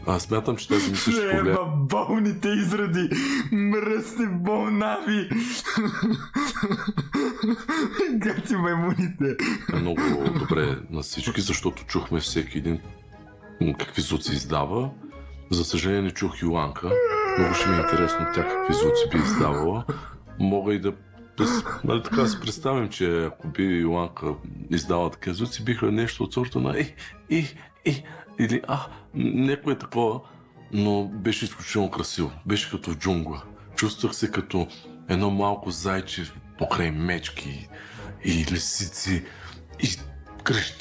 Аз смятам, че тази мисъл ще повлияе. Болните изради, мръсни болнави. Гати маймуните. Много добре на всички, защото чухме всеки един какви звуци издава. За съжаление не чух Йоанка. Много ще ми е интересно тя какви звуци би издавала. Мога и да така си представим, че ако би Йоанка издала такива звуци, биха нещо от сорта на или някое такова, но беше изключително красиво. Беше като в джунгла. Чувствах се като едно малко зайче покрай мечки и лисици и крещи.